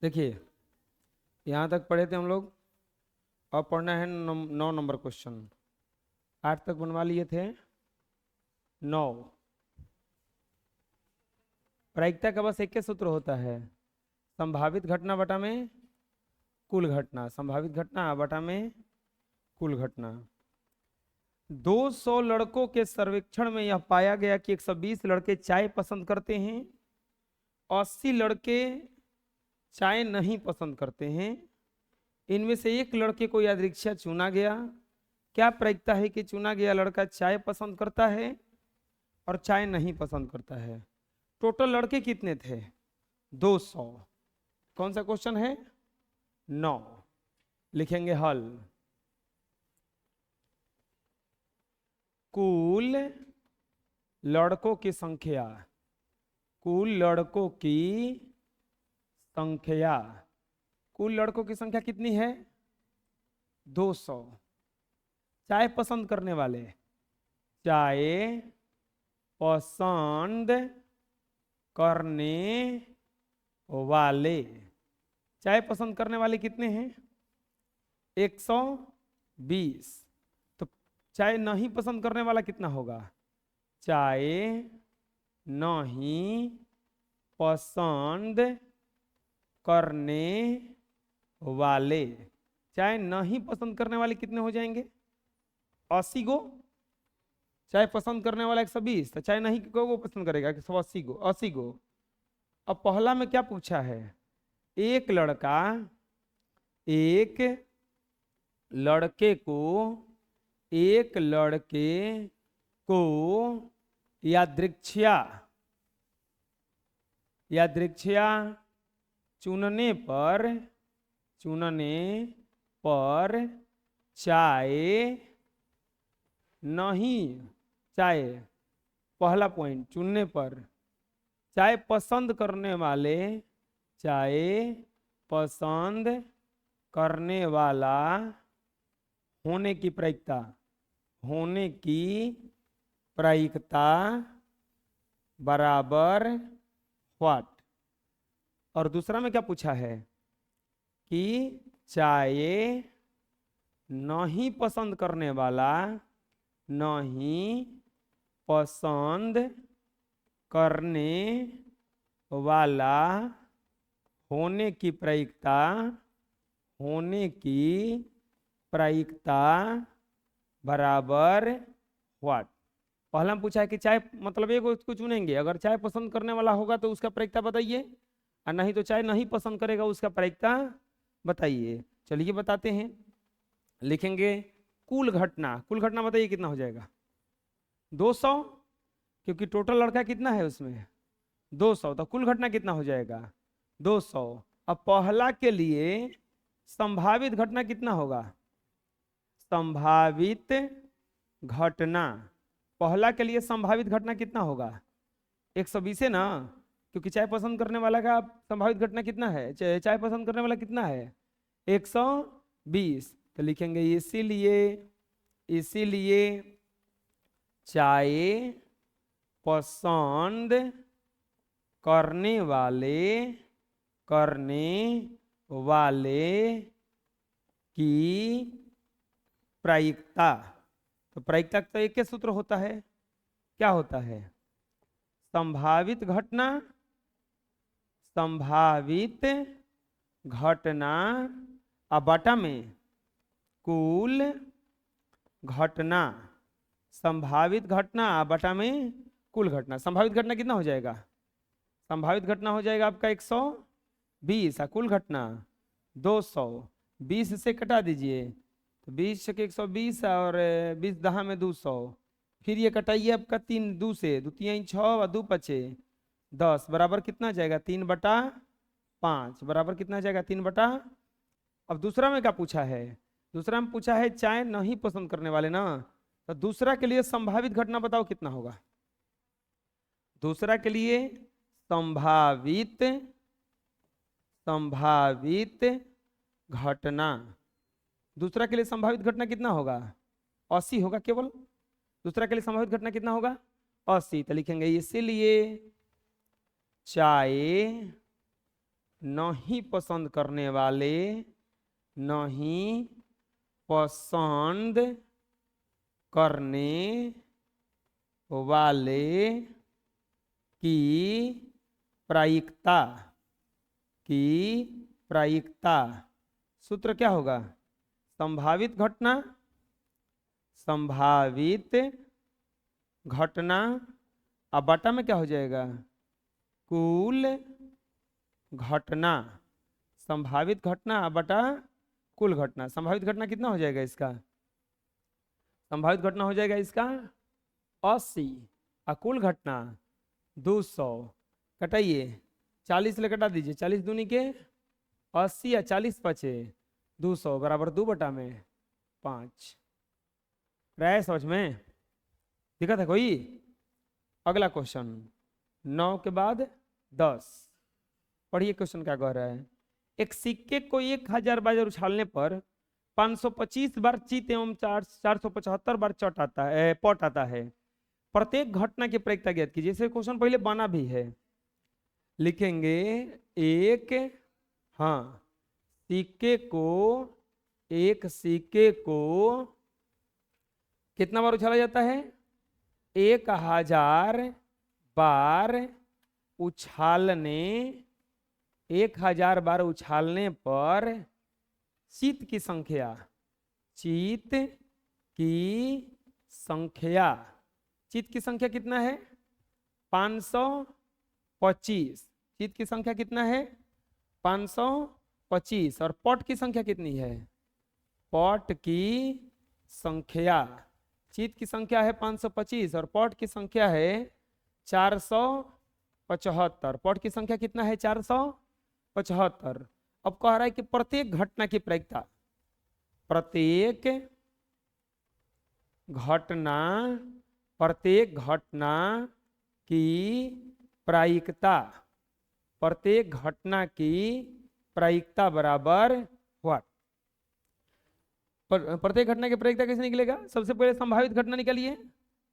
देखिए, यहाँ तक पढ़े थे हम लोग। अब पढ़ना है 9 नंबर क्वेश्चन। 8 तक बनवा लिए थे। 9। प्रायिकता का बस एक ही सूत्र होता है, संभावित घटना बटा में कुल घटना, संभावित घटना बटा में कुल घटना। 200 लड़कों के सर्वेक्षण में यह पाया गया कि 120 लड़के चाय पसंद करते हैं, 80 लड़के चाय नहीं पसंद करते हैं। इनमें से एक लड़के को यादृच्छा चुना गया। क्या प्रायिकता है कि चुना गया लड़का चाय पसंद करता है और चाय नहीं पसंद करता है? टोटल लड़के कितने थे? 200। कौन सा क्वेश्चन है? 9। लिखेंगे हल। कुल लड़कों की संख्या, कुल लड़कों की संख्या, कुल लड़कों की संख्या कितनी है? 200। चाय पसंद करने वाले, चाय पसंद करने वाले, चाय पसंद करने वाले कितने हैं? 120। तो चाय नहीं पसंद करने वाला कितना होगा? चाय नहीं पसंद करने वाले, चाय नहीं पसंद करने वाले कितने हो जाएंगे? 80 गो। चाय पसंद करने वाला 120, तो चाय नहीं को पसंद करेगा? 180 गो, 80 गो। अब पहला में क्या पूछा है? एक लड़का एक लड़के को, एक लड़के को यादृच्छा चुनने पर चाय नहीं, चाय, पहला पॉइंट, चुनने पर चाय पसंद करने वाले, चाय पसंद करने वाला होने की प्रायिकता, होने की प्रायिकता बराबर व्हाट? और दूसरा में क्या पूछा है कि चाय नहीं पसंद करने वाला, नहीं पसंद करने वाला होने की प्रायिकता, होने की प्रायिकता बराबर व्हाट? पहला में पूछा है कि चाय, मतलब एक उसको चुनेंगे, अगर चाय पसंद करने वाला होगा तो उसका प्रायिकता बताइए, और नहीं तो चाय नहीं पसंद करेगा उसका प्रायिकता बताइए। चलिए बताते हैं। लिखेंगे कुल घटना, कुल घटना बताइए कितना हो जाएगा? 200, क्योंकि टोटल लड़का कितना है उसमें? 200, तो कुल घटना कितना हो जाएगा? 200। अब पहला के लिए संभावित घटना कितना होगा? संभावित घटना, पहला के लिए संभावित घटना कितना होगा? 120 है ना, क्योंकि चाय पसंद करने वाला का संभावित घटना कितना है? चाय पसंद करने वाला कितना है? 120। तो लिखेंगे इसीलिए, इसीलिए चाय पसंद करने वाले, करने वाले की प्रायिकता, तो प्रायिकता का एक सूत्र होता है, क्या होता है? संभावित घटना, संभावित घटना और बटा में कुल घटना, संभावित घटना बटा में कुल घटना। संभावित घटना कितना हो जाएगा? संभावित घटना हो जाएगा आपका 120, कुल घटना 200। 20 से कटा दीजिए, तो 20 के 120 और 20 दहा में 200। फिर ये कटाइए आपका 3 2 से, 2 3 6 और 2 5 10, बराबर कितना जाएगा? 3/5, बराबर कितना जाएगा? 3/। अब दूसरा में क्या पूछा है? दूसरा में पूछा है चाय नहीं पसंद करने वाले ना, तो दूसरा के लिए संभावित घटना बताओ कितना होगा? दूसरा के लिए संभावित, संभावित घटना, दूसरा के लिए संभावित घटना कितना होगा? 80 होगा केवल। दूसरा के लिए संभावित घटना कितना होगा? 80। तो लिखेंगे इसीलिए चाय नहीं पसंद करने वाले, नहीं पसंद करने वाले की प्रायिकता, की प्रायिकता। सूत्र क्या होगा? संभावित घटना, संभावित घटना, अब बटा में क्या हो जाएगा? कुल घटना। संभावित घटना बटा कुल घटना। संभावित घटना कितना हो जाएगा इसका? संभावित घटना हो जाएगा इसका 80, और कुल घटना 200। कटाइए, 40 ले कटा दीजिए, 40 दूनी के 80 या 40 बचे 200 बराबर 2/5। रहा समझ में? दिक्कत है कोई? अगला क्वेश्चन 9 के बाद 10। पढ़िए क्वेश्चन क्या कह रहा है। एक सिक्के को 1000 बार उछालने पर 525 बार चित एवं 475 बार चट आता है, पट आता है। प्रत्येक घटना की प्रायिकता ज्ञात कीजिए। जैसे क्वेश्चन पहले बना भी है, लिखेंगे एक, हाँ, सिक्के को, एक सिक्के को कितना बार उछाला जाता है? 1000 बार उछालने, 1000 बार उछालने पर चित की संख्या, चित की संख्या, चित की संख्या कितना है? 525। चित की संख्या कितना है? 525। और पट की संख्या कितनी है? पट की संख्या, चित की संख्या है 525 और पट की संख्या है 475। पट की संख्या कितना है? 475। अब कह रहा है कि प्रत्येक घटना की प्रायिकता, प्रत्येक घटना, प्रत्येक घटना की प्रायिकता, प्रत्येक घटना की प्रायिकता बराबर व्हाट? प्रत्येक घटना की प्रायिकता कैसे निकलेगा? सबसे पहले संभावित घटना निकालिए।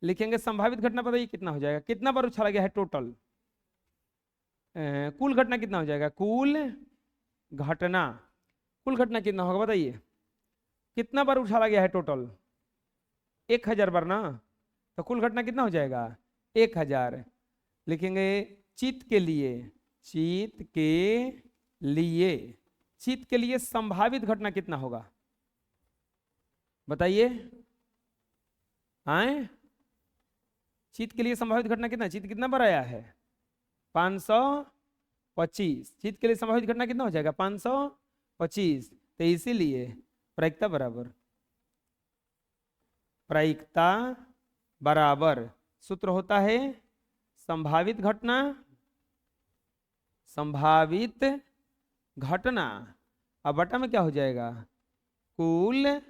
लिखेंगे संभावित घटना, बताइए कितना हो जाएगा? कितना बार उछाला गया है टोटल? कुल घटना कितना हो जाएगा? कुल घटना, कुल घटना कितना होगा बताइए? कितना बार उछाला गया है टोटल? 1000 बार ना, तो कुल घटना कितना हो जाएगा? 1000। लिखेंगे चित के लिए, चित के लिए, चित के लिए संभावित घटना कितना होगा बताइए? आए, चित के लिए संभावित घटना कितना? चित कितना बार आया है? 525। चित के लिए संभावित घटना कितना हो जाएगा? 525। तो इसीलिए प्रायिकता बराबर, प्रायिकता बराबर सूत्र होता है संभावित घटना, संभावित घटना, अब बटा में क्या हो जाएगा? कुल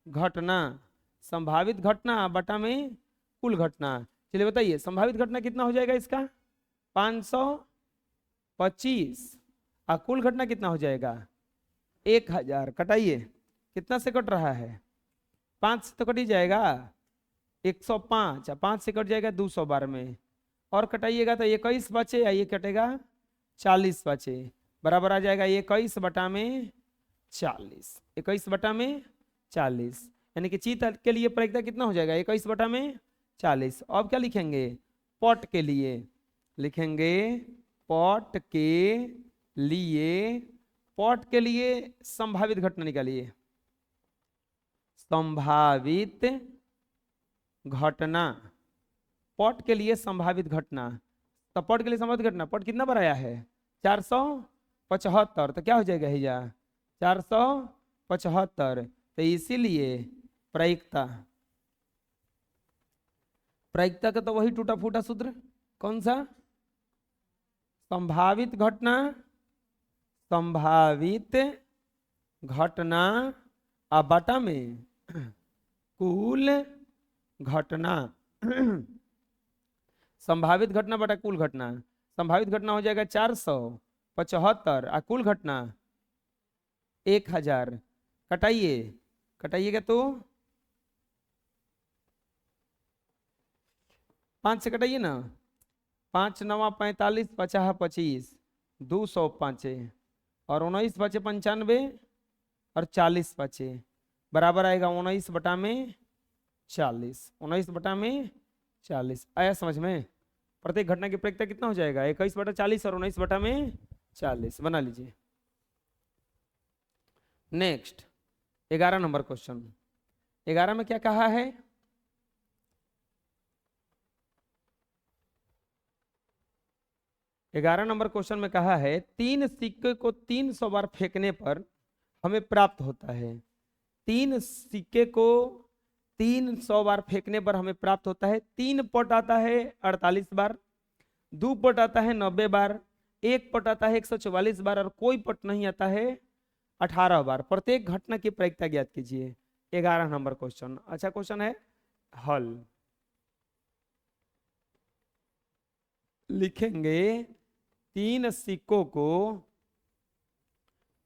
घटना। संभावित घटना बटा में कुल घटना। चलिए बताइए संभावित घटना कितना हो जाएगा इसका? 525। और कुल घटना कितना हो जाएगा? 1000। कटाइए, कितना से कट रहा है? 5 से तो कट ही जाएगा, 105। 5 से कट जाएगा 200 बार में, और कटाइएगा तो 21 बचे, या ये कटेगा 40 बचे, बराबर आ जाएगा 21 बटा में 40। 21 बटा में 40, यानी कि चित के लिए प्रायिकता कितना हो जाएगा? 21 बटा में 40। अब क्या लिखेंगे? पट के लिए लिखेंगे, पट के लिए, पट के लिए संभावित घटना निकालिए। संभावित घटना, पट के लिए संभावित घटना, तो पट के लिए संभावित घटना, पट कितना बार आया है? 475। तो क्या हो जाएगा भैया? 475। तो इसीलिए प्रायिकता, प्रायिकता का तो वही टूटा फूटा सूत्र, कौन सा? संभावित घटना, संभावित घटना, और बटा में कुल घटना। संभावित घटना बटा कुल घटना। संभावित घटना हो जाएगा 475 और कुल घटना 1000। कटाइए, कटाइएगा तो 5 से कटाइए ना, 5 9 45, 50 25, 205 और 19 बचे 95 और 40 बचे, बराबर आएगा 19 बटा में 40। 19 बटा में 40 आया समझ में। प्रत्येक घटना की प्रायिकता कितना हो जाएगा? 21 बटा 40 और 19 बटा में 40 बना लीजिए। Next 11 number question. 11 में क्या कहा है? ग्यारह नंबर क्वेश्चन में कहा है 3 सिक्के को 300 बार फेंकने पर हमें प्राप्त होता है। 3 सिक्के को 300 बार फेंकने पर हमें प्राप्त होता है। 3 पट आता है 48 बार, 2 पट आता है 90 बार, 1 पट आता है 144 बार और कोई पट नहीं आता है 18 बार। प्रत्येक घटना की प्रायिकता ज्ञात कीजिए। 11 नंबर क्वेश्चन। अच्छा क्वेश्चन है, हल लिखेंगे 3 सिक्कों को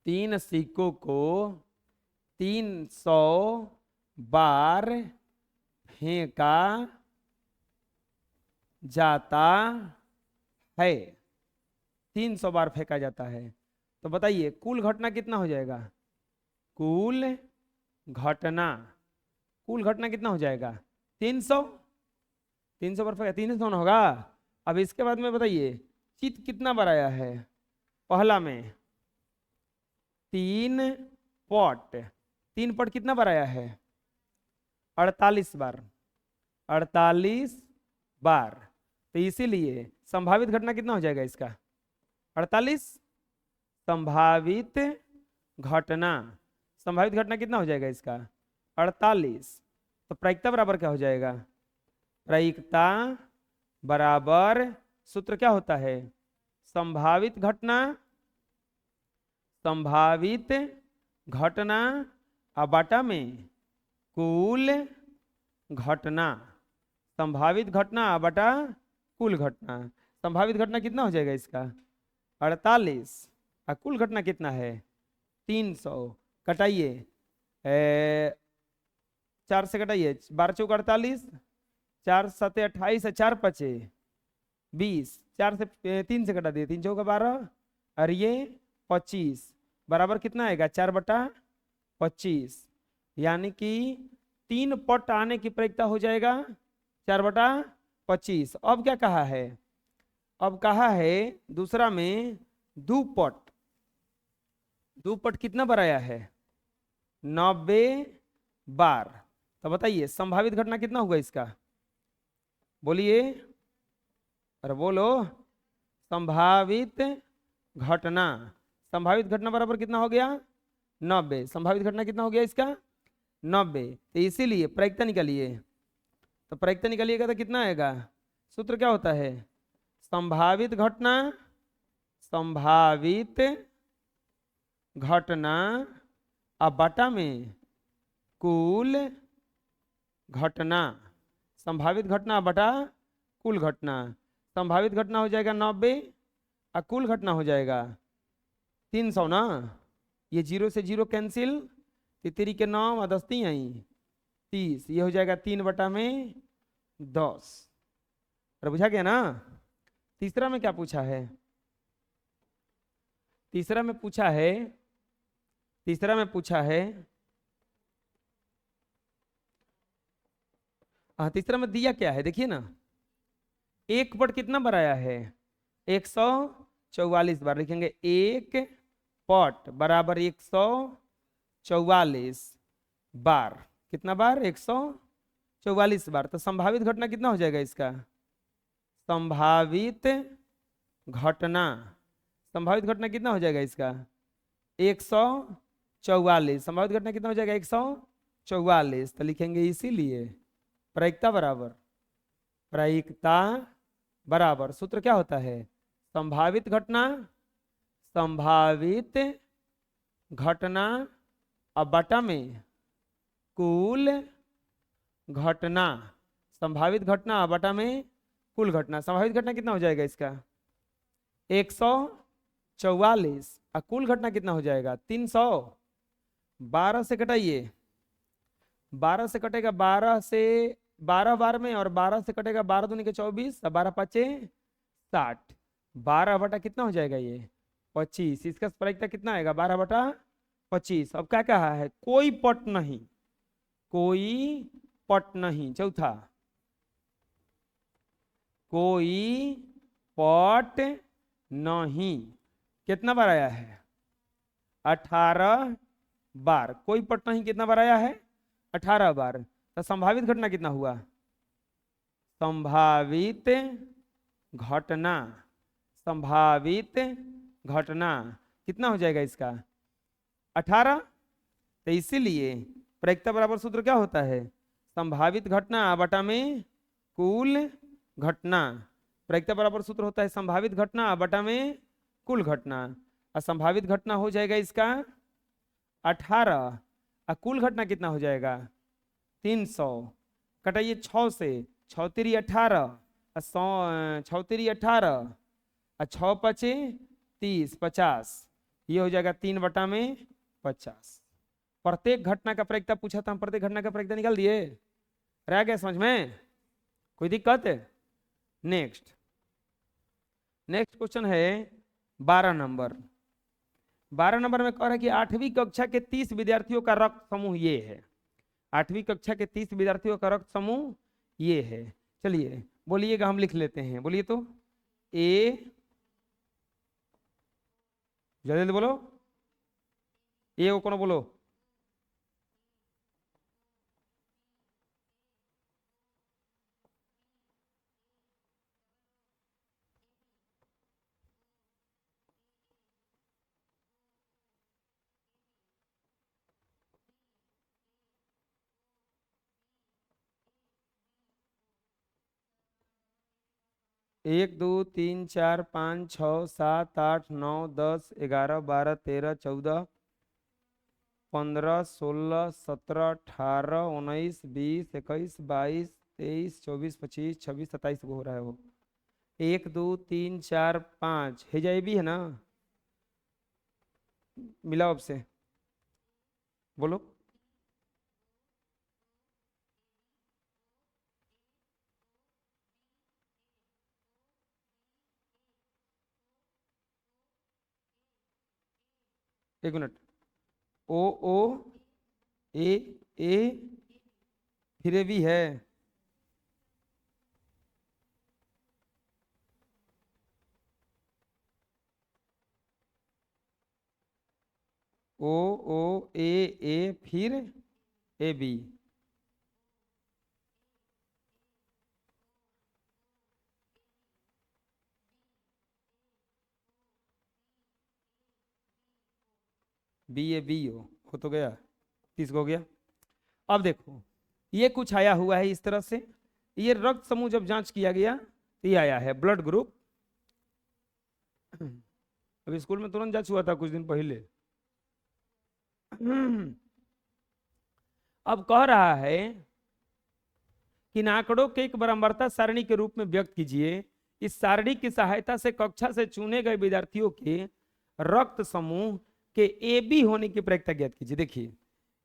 300 बार फेंका जाता है। 300 बार फेंका जाता है, तो बताइए कुल घटना कितना हो जाएगा? कुल घटना कितना हो जाएगा? 300 बार फेंका 300 ना होगा। अब इसके बाद में बताइए चित्त कितना बार आया है? पहला में 3 पट, 3 पट कितना बार आया है? 48 बार, 48 बार। तो इसीलिए संभावित घटना कितना हो जाएगा इसका? 48। संभावित घटना कितना हो जाएगा इसका? 48। तो प्रायिकता बराबर क्या हो जाएगा? प्रायिकता बराबर सूत्र क्या होता है? संभावित घटना बटा में कुल घटना। संभावित घटना बटा कुल घटना। संभावित घटना कितना हो जाएगा इसका? 48 और कुल घटना कितना है? 300। कटाइए 4 से कटाइए, 12 चौक 48, 4 7 28 और 4 5 20, 4 से 3 से कटा दिए, 3 चौका 12 और ये 25, बराबर कितना आएगा? 4 बटा 25। यानी कि 3 पट आने की प्रायिकता हो जाएगा 4 बटा 25। अब क्या कहा है? अब कहा है दूसरा में 2 पट कितना बार आया है? 90 बार। तो बताइए संभावित घटना कितना होगा इसका? बोलिए, अरे बोलो। संभावित घटना बराबर कितना हो गया? 90। संभावित घटना कितना हो गया इसका? 90। तो इसीलिए प्रायिकता निकालिए। तो प्रायिकता निकालिएगा तो कितना आएगा? सूत्र क्या होता है? संभावित घटना अब बटा में कुल घटना। संभावित घटना बटा कुल घटना। संभावित घटना हो जाएगा 90 और कुल घटना हो जाएगा 300 ना। ये 0 से 0 कैंसिल, 3 के 9 और 10 नहीं आई 30। ये हो जाएगा 3 बटा में 10। अरे बुझा गया ना। तीसरा में क्या पूछा है? तीसरा में पूछा है हाँ, तीसरा में दिया क्या है देखिए ना। 1 पट कितना बार आया है? 144 बार। लिखेंगे 1 पट बराबर 144 बार। कितना बार? 144 बार। तो संभावित घटना कितना हो जाएगा इसका? संभावित घटना कितना हो जाएगा इसका? 144। संभावित घटना कितना हो जाएगा? 144। तो लिखेंगे इसीलिए प्रायिकता बराबर सूत्र क्या होता है? संभावित घटना अब बटा में कुल घटना। संभावित घटना अब बटा में कुल घटना। संभावित घटना कितना हो जाएगा इसका? 144 और कुल घटना कितना हो जाएगा? 300। 12 से कटाइए, 12 से कटेगा 12 से 12 बार में, और 12 से कटेगा 12 दूनी के 24 और 12 5 60। 12 बटा कितना हो जाएगा? ये 25, इसका प्रायिकता कितना आएगा 12/25। अब क्या कहा है, कोई पट नहीं, कोई पट नहीं। चौथा, कोई पट नहीं, कितना बार आया है 18 बार। कोई पट नहीं कितना बार आया है 18 बार। तो संभावित घटना कितना हुआ, संभावित घटना, संभावित घटना कितना हो जाएगा इसका 18। तो इसीलिए प्रायिकता बराबर सूत्र क्या होता है, संभावित घटना बटा में कुल घटना। प्रायिकता बराबर सूत्र होता है संभावित घटना बटा में कुल घटना। और संभावित घटना हो जाएगा इसका 18 और कुल घटना कितना हो जाएगा 300। कटाइए 6 से, 6 तिरी 18 और 6 तिरी 18 और 6 पचे 30, 50, ये हो जाएगा 3/50। प्रत्येक घटना का प्रायिकता पूछा था, हम प्रत्येक घटना का प्रायिकता निकाल दिए। रह गया समझ में, कोई दिक्कत है? नेक्स्ट क्वेश्चन है 12 नंबर। 12 नंबर में कह रहा है कि 8वीं कक्षा के 30 विद्यार्थियों का रक्त समूह ये है। 8वीं कक्षा के 30 विद्यार्थियों का रक्त समूह ये है। चलिए बोलिएगा, हम लिख लेते हैं, बोलिए तो। ए, जल्दी जल्दी बोलो, ए को कौन बोलो, 1 2 3 4 5 6 7 8 9 10 11 12 13 14 15 16 17 18 19 20 21 22 23 24 25 26 27 को हो रहा है वो। 1 2 3 4 5 हेजा ये भी है ना, मिलाओ अब से, बोलो। एक मिनट, ओ ओ ए ए फिर ए भी है, ओ ओ ए फिर A B. B A B हो तो गया, 30 को हो गया। अब देखो ये कुछ आया हुआ है इस तरह से, ये रक्त समूह जब जांच किया गया तो ये आया है ब्लड ग्रुप। अभी स्कूल में तुरंत जांच हुआ था कुछ दिन पहले। अब कह रहा है कि इन आंकड़ों के एक बारंबारता सारणी के रूप में व्यक्त कीजिए। इस सारणी की सहायता से कक्षा से चुने गए विद्यार्थियों के रक्त समूह के ए बी होने की प्रायिकता ज्ञात कीजिए। देखिए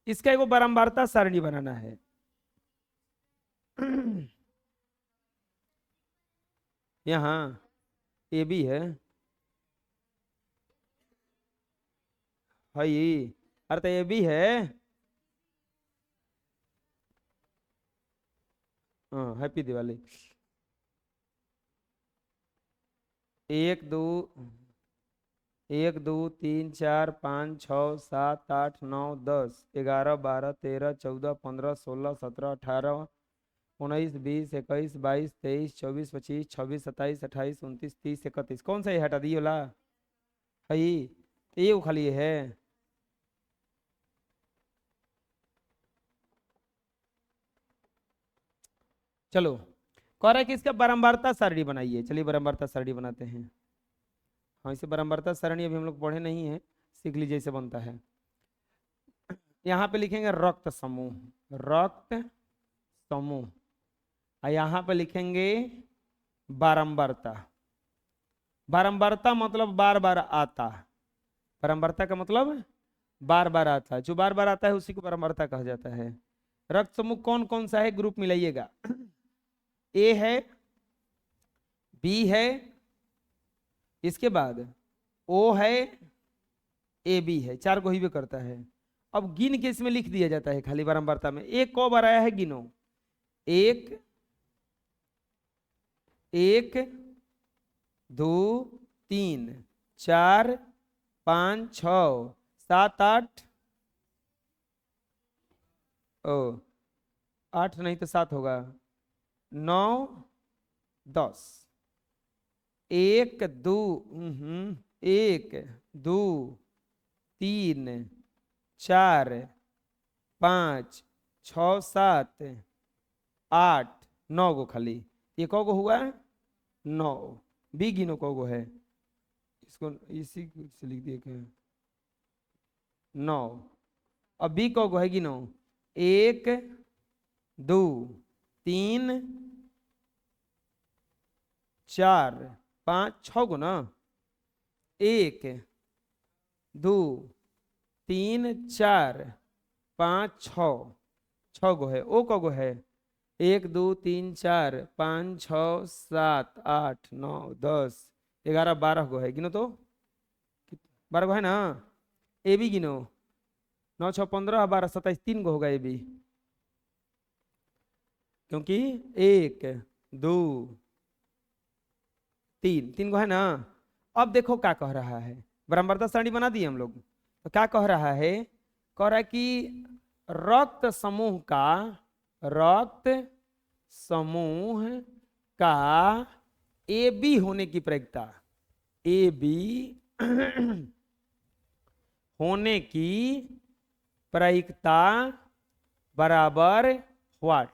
इसका एक बारंबारता सारणी बनाना है। यहाँ ए बी है, भाई अरे तो ए बी है, हाँ हैप्पी दिवाली। 1 2 1 2 3 4 5 6 7 8 9 10 11 12 13 14 15 16 17 18 19 20 21 22 23 24 25 26 27 28 29 30 31, कौन सा ये हटा दिए वाला है, ये वो खाली है। चलो कह रहा है कि इसका बारंबारता सारणी बनाइए। चलिए बारंबारता सारणी बनाते हैं। हाँ इसे बारंबारता सारणी अभी हम लोग पढ़े नहीं है, सीख लीजिए इसे बनता है। यहाँ पे लिखेंगे रक्त समूह, रक्त समूह, और यहाँ पे लिखेंगे बारंबारता। बारंबारता मतलब बार बार आता, बारंबारता का मतलब बार बार आता, जो बार बार आता है उसी को बारंबारता कहा जाता है। रक्त समूह कौन कौन सा है ग्रुप मिलाइएगा, ए है, बी है, इसके बाद ओ है, ए बी है, 4 को ही भी करता है। अब गिन के इसमें लिख दिया जाता है खाली बारंबारता में। एक को बार आया है, गिनो। एक, एक, दो, तीन, चार, पाँच, छ, सात, आठ, ओ 8 नहीं तो 7 होगा, 9, 10। एक, दो, एक, दो, तीन, चार, पाँच, छ, सात, 8, 9 गो खाली। ये कौ गो हुआ? 9। बी गिनो कौ गो है, इसको इसी से लिख दिए क्या? 9। अब बी कौ गो है, गिनो। एक, दो, तीन, चार, पाँच, छ गो ना। एक, दो, तीन, चार, पाँच, छ, छ गो है। ओ कौ गो है? एक, दो, तीन, चार, पाँच, छ, सात, 8, 9, 10, 11, 12 गो है। गिनो तो, 12 गो है ना। ए बी गिनो। 9, 6, 15, 12, 27, 3 गो होगा ए बी, क्योंकि एक, दो, तीन, 3 गो है ना। अब देखो क्या कह रहा है, बराबरता सारणी बना दी हम लोग। तो क्या कह रहा है? कह रहा है कि रक्त समूह का, रक्त समूह का ए बी होने की प्रायिकता, ए बी होने की प्रायिकता बराबर व्हाट?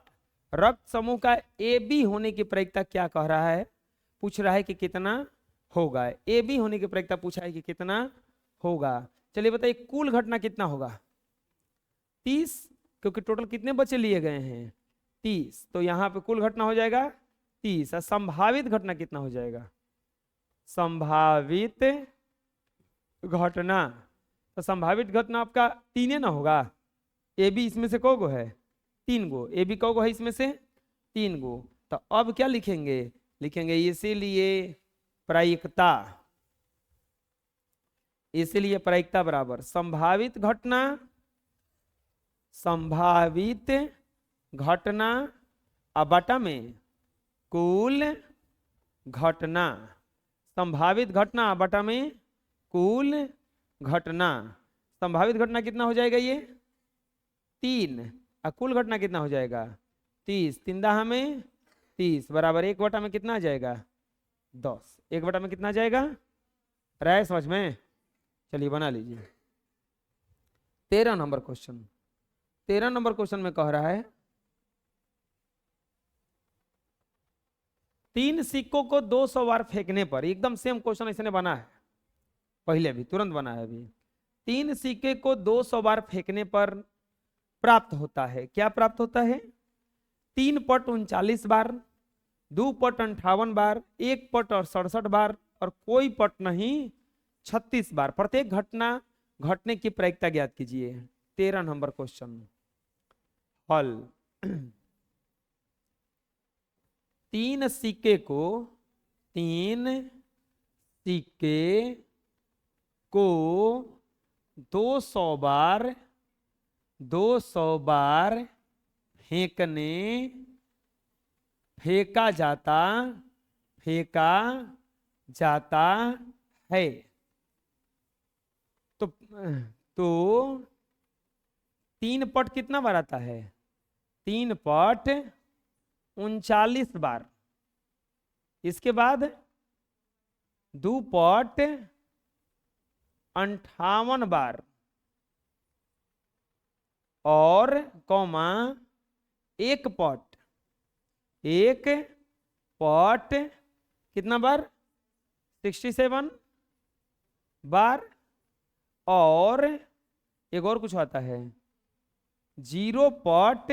रक्त समूह का ए बी होने की प्रायिकता क्या कह रहा है? पूछ रहा है कि कितना होगा। ए बी होने की प्रायिकता पूछा है कि कितना होगा। चलिए बताइए, कुल घटना कितना होगा? 30, क्योंकि टोटल कितने बच्चे लिए गए हैं? 30। तो यहां पे कुल घटना हो जाएगा 30। और संभावित घटना कितना हो जाएगा? संभावित घटना, तो संभावित घटना आपका 3 ना होगा। ए बी इसमें से कौ गो है? 3 गो। ए बी कौ गो है इसमें से? 3 गो। तो अब क्या लिखेंगे? लिखेंगे इसीलिए प्रायिकता, इसीलिए प्रायिकता बराबर संभावित घटना, संभावित घटना बटा में कुल घटना, संभावित घटना बटा में कुल घटना। संभावित घटना कितना हो जाएगा? ये 3। और कुल घटना कितना हो जाएगा? 30। 3 दहा में 30 बराबर 1 बटा में कितना आ जाएगा? 10। 1 बटा में कितना आ जाएगा? राय समझ में? चलिए बना लीजिए। 13 नंबर क्वेश्चन। 13 नंबर क्वेश्चन में कह रहा है 3 सिक्कों को 200 बार फेंकने पर, एकदम सेम क्वेश्चन इसने बना है, पहले भी तुरंत बना है अभी। 3 सिक्के को 200 बार फेंकने पर प्राप्त होता है, क्या प्राप्त होता है? 3 पट 39 बार, 2 पट 58 बार, 1 पट और 67 बार, और कोई पट नहीं 36 बार। प्रत्येक घटना घटने की प्रायिकता ज्ञात कीजिए। 13 नंबर क्वेश्चन हल। 3 सिक्के को, 3 सिक्के को 200 बार, 200 बार फेंकने, फेंका जाता, फेंका जाता है। तो 3 पट कितना बार आता है? 3 पट 39 बार। इसके बाद 2 पट 58 बार, और कौमा 1 पट, 1 पट कितना बार? 67 बार। और एक और कुछ आता है, 0 पट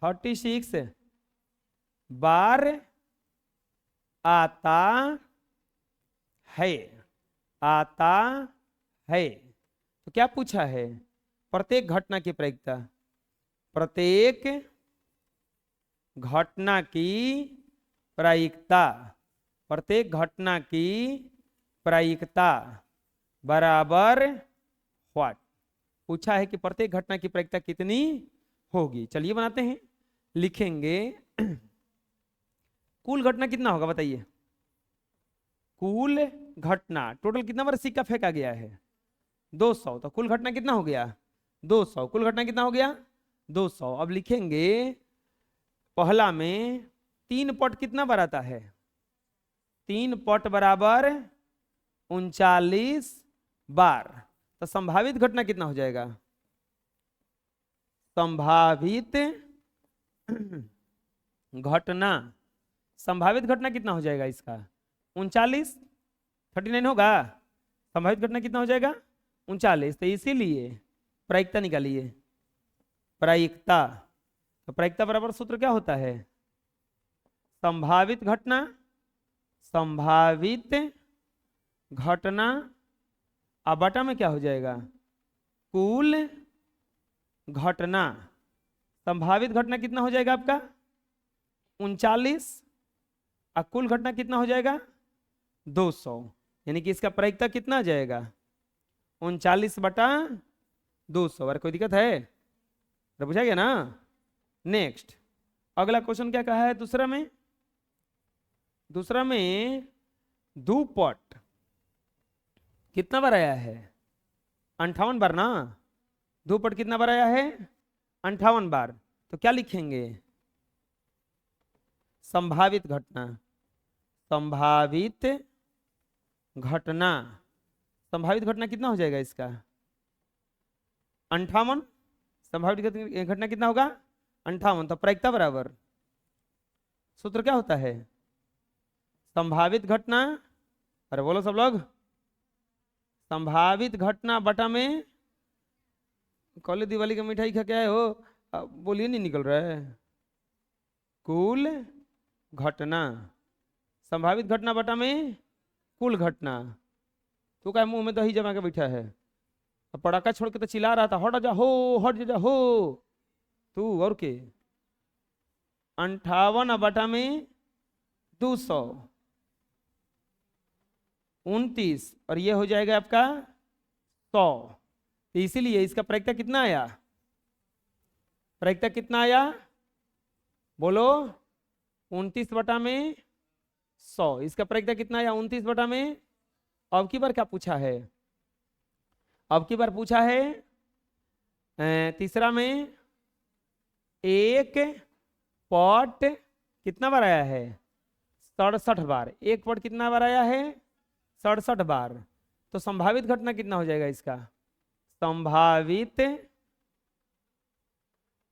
36 बार आता है, आता है। तो क्या पूछा है? प्रत्येक घटना की प्रायिकता, प्रत्येक घटना की प्रायिकता, प्रत्येक घटना की प्रायिकता बराबर व्हाट। पूछा है कि प्रत्येक घटना की प्रायिकता कितनी होगी। चलिए बनाते हैं, लिखेंगे कुल घटना कितना होगा बताइए। कुल घटना टोटल कितना बार सिक्का फेंका गया है 200, तो कुल घटना कितना हो गया 200। कुल घटना कितना हो गया 200। अब लिखेंगे पहला में 3 पट कितना बार आता है 3 पट बराबर 39 बार। तो संभावित घटना कितना हो जाएगा, संभावित घटना, संभावित घटना कितना हो जाएगा इसका 39, 39 होगा। संभावित घटना कितना हो जाएगा 39। तो इसीलिए प्रायिकता निकालिए, प्रायिकता। तो प्रायिकता बराबर सूत्र क्या होता है, संभावित घटना, संभावित घटना अब बटा में क्या हो जाएगा कुल घटना। संभावित घटना कितना हो जाएगा आपका 39 और कुल घटना कितना हो जाएगा 200। यानी कि इसका प्रायिकता कितना आ जाएगा 39/200। अरे कोई दिक्कत है तो पूछा गया ना। नेक्स्ट अगला क्वेश्चन क्या कहा है दूसरा में, दूसरा में 2 पट कितना बार आया है 58 बार ना। 2 पट कितना बार आया है 58 बार। तो क्या लिखेंगे संभावित घटना, संभावित घटना, संभावित घटना कितना हो जाएगा इसका 58। संभावित घटना कितना होगा 58। तो प्रायिकता बराबर सूत्र क्या होता है संभावित घटना, अरे बोलो सब लोग, संभावित घटना बटा में कौले दिवाली का मिठाई खा के आए हो, बोलिए नहीं निकल रहा है, कुल घटना। संभावित घटना बटा में कुल घटना। तू क्या मुंह में दही जमा के बैठा है, अब पटाखा छोड़ के तो चिल्ला रहा था हट जा हो, हट जा हो तू और के। 58 बटा में 200 29 और ये हो जाएगा आपका 100। तो इसीलिए इसका प्रायिकता कितना आया, प्रायिकता कितना आया बोलो 29 बटा में 100। इसका प्रायिकता कितना आया 29 बटा में। अब की बार क्या पूछा है, अब की बार पूछा है तीसरा में 1 पट कितना बार आया है 67 बार। 1 पट कितना बार आया है 67 बार। तो संभावित घटना कितना हो जाएगा इसका, संभावित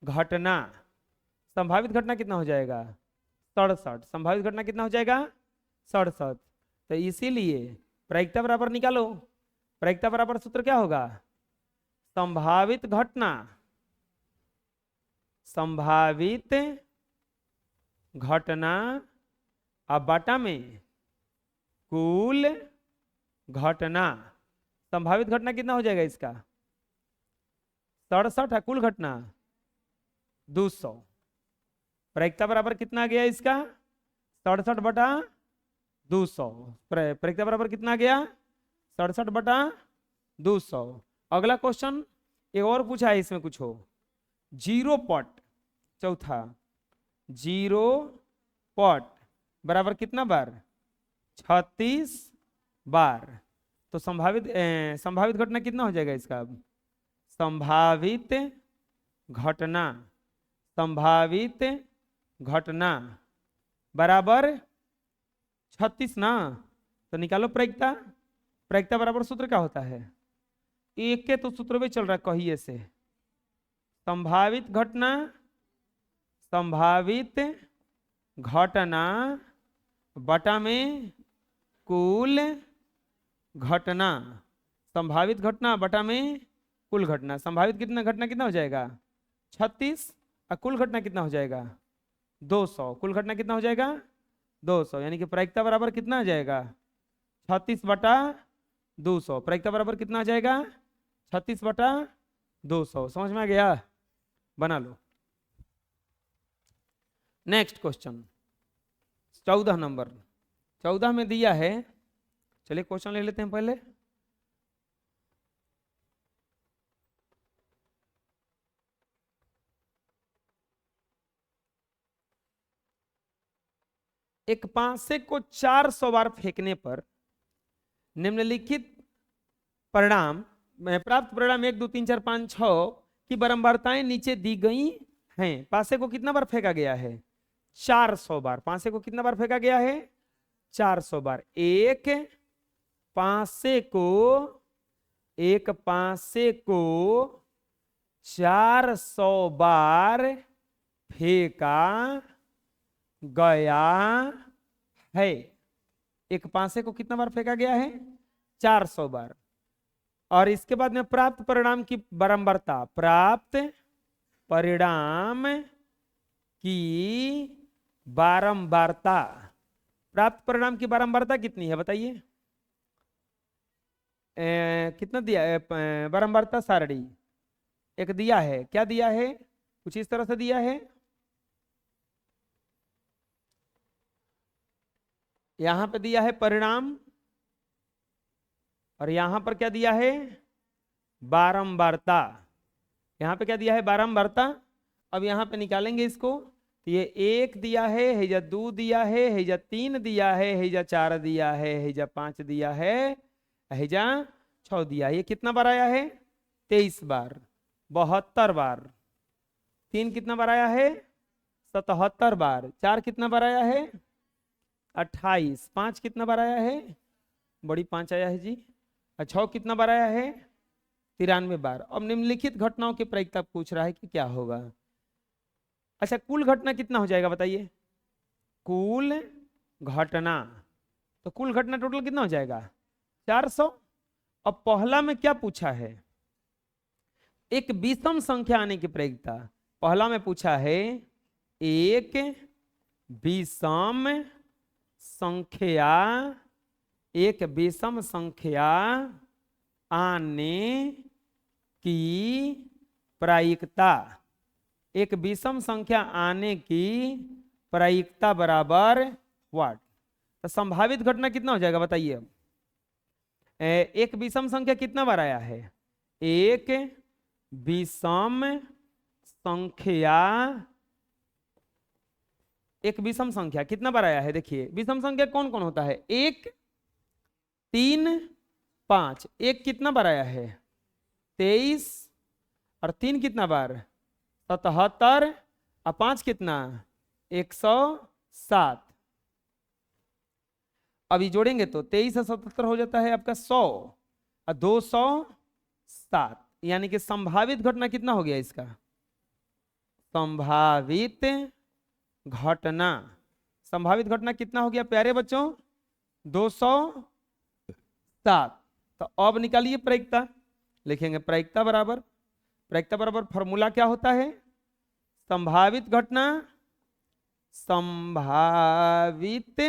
घटना, संभावित घटना कितना हो जाएगा 67। संभावित घटना कितना हो जाएगा 67। तो इसीलिए प्रायिकता बराबर निकालो, प्रायिकता बराबर सूत्र क्या होगा संभावित घटना, संभावित घटना अब बटा में कुल घटना। संभावित घटना कितना हो जाएगा इसका 67 है, कुल घटना 200। प्रायिकता बराबर कितना आ गया इसका 67 बटा 200। प्रायिकता बराबर कितना आ गया 67 बटा 200। अगला क्वेश्चन एक और पूछा है इसमें कुछ हो 0 पट, चौथा 0 पट बराबर कितना बार 36 बार। तो संभावित घटना कितना हो जाएगा इसका, संभावित घटना, संभावित घटना बराबर 36 ना। तो निकालो प्रायिकता, प्रायिकता बराबर सूत्र क्या होता है, एक के तो सूत्र भी चल रहा है कहिए से, संभावित घटना, संभावित घटना बटा में कुल घटना, संभावित घटना बटा में कुल घटना। संभावित कितना घटना कितना हो जाएगा 36 और कुल घटना कितना हो जाएगा 200। कुल घटना कितना हो जाएगा 200। यानी कि प्रायिकता बराबर कितना आ जाएगा 36 बटा 200। प्रायिकता बराबर कितना आ जाएगा 36 बटा 200। समझ में आ गया, बना लो। नेक्स्ट क्वेश्चन 14 नंबर, 14 में दिया है चलिए क्वेश्चन ले लेते हैं पहले। एक पांसे को 400 बार फेंकने पर निम्नलिखित परिणाम प्राप्त परिणाम 1 2 3 4 5 6 की बारंबारताएं नीचे दी गई हैं। पासे को कितना बार फेंका गया है? 400 बार। पासे को कितना बार फेंका गया है? 400 बार। एक पासे को 400 बार फेंका गया है। एक पासे को कितना बार फेंका गया है? 400 बार। और इसके बाद में प्राप्त परिणाम की बारंबारता, प्राप्त परिणाम की बारंबारता, प्राप्त परिणाम की बारंबारता कितनी है बताइए? कितना दिया है बारंबारता सारणी? एक दिया है, क्या दिया है? कुछ इस तरह से दिया है। यहां पे दिया है परिणाम और यहां पर क्या दिया है? बारंबारता। यहां पे क्या दिया है? बारंबारता। अब यहां पे निकालेंगे इसको, तो ये 1 दिया है, हेजा 2 दिया है, हेजा 3 दिया है, हेजा 4 दिया है, हेजा 5 दिया है, हेजा 6 दिया है। ये कितना बार आया है? 23 बार। 72 बार। 3 कितना बार आया है? 77 बार। 4 कितना बार आया है? 28। 5 कितना बार आया है? बड़ी 5 आया है जी। 6 कितना बार आया है? 93 बार। अब निम्नलिखित घटनाओं की प्रायिकता पूछ रहा है कि क्या होगा। अच्छा, कुल घटना कितना हो जाएगा बताइए? कुल घटना, तो कुल घटना टोटल कितना हो जाएगा? 400। अब पहला में क्या पूछा है? एक विषम संख्या आने की प्रायिकता। पहला में पूछा है एक विषम संख्या, एक विषम संख्या आने की प्रायिकता। एक विषम संख्या आने की प्रायिकता बराबर व्हाट? तो संभावित घटना कितना हो जाएगा बताइए? अब एक विषम संख्या कितना बार आया है? एक विषम संख्या, एक विषम संख्या कितना बार आया है? देखिए विषम संख्या कौन कौन होता है? 1 3 5। 1 कितना बार आया है? 23। और 3 कितना बार? 77। और 5 कितना? 107। अभी जोड़ेंगे तो 23 और 77 हो जाता है आपका 100 और 207। यानी कि संभावित घटना कितना हो गया इसका? संभावित घटना, संभावित घटना कितना हो गया प्यारे बच्चों? 207। तो अब निकालिए प्रायिकता। लिखेंगे प्रायिकता बराबर, प्रायिकता बराबर फॉर्मूला क्या होता है? संभावित घटना, संभावित